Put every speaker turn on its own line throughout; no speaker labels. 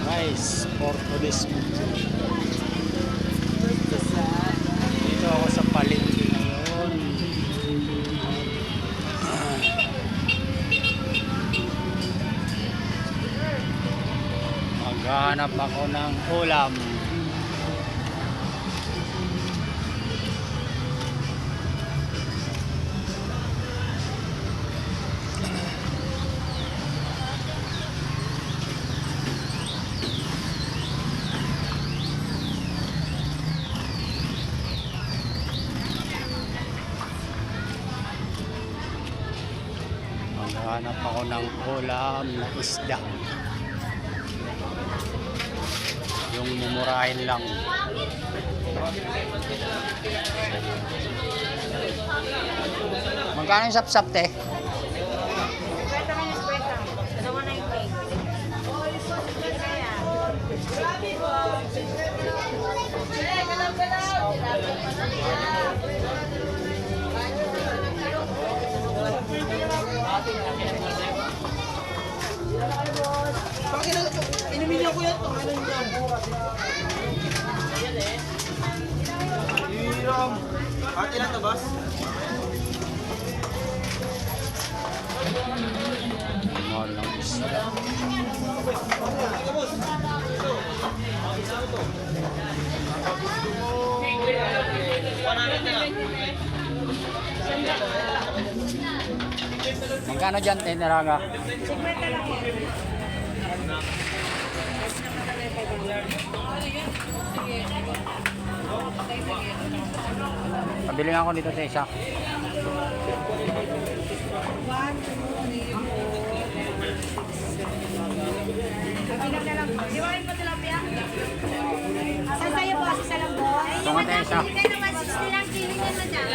Guys, Portuguese. Dito ako sa palengke ngayon. Maghanap ako ng ulam. Maghanap ako ng ulam na isda. Yung mumurahin lang. Magkano yung sap-sap, te?
50 minus 50. Dalawa na yung cake.
Bakit inumili ko yan? Ano yung yan? Hiram. Pati lang na, boss?
Mahal ng isda. Magkano dyan, te, naraga?
50 lang po.
Pabili nga ako dito, te, isa.
Kabilang na lang po. Iwain po tilapia. Sa sa'yo po, isa lang po.
Ito nga, te, isa.
Bigay naman 60 lang, kiling yan na dyan.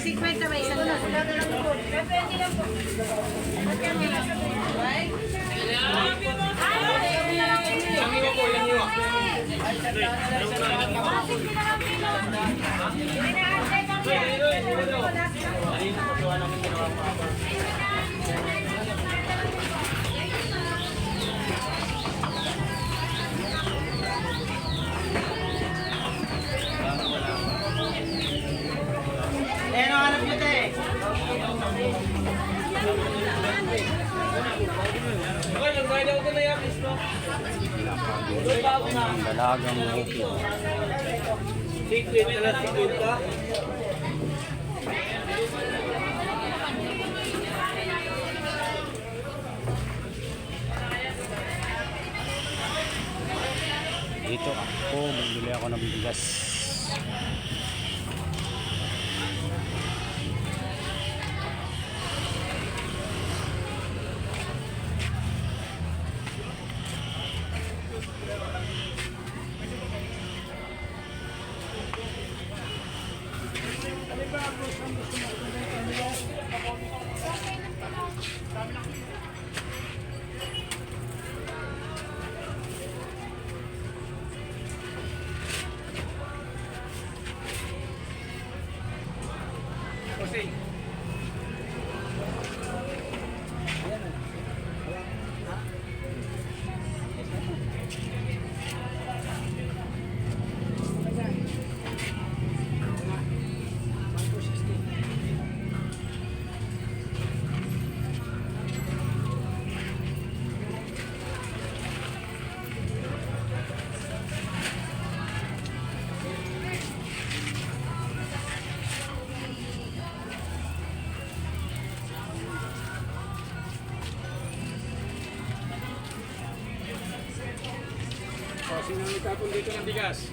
50 ba, isa lang. Pwede lang po.
Eh, ano hanap nyo, te?
Ang dalagang bukid.
Secret na lang, secret ka.
Dito ako, bumili ako ng bigas.
Sino nagtapon dito ng bigas?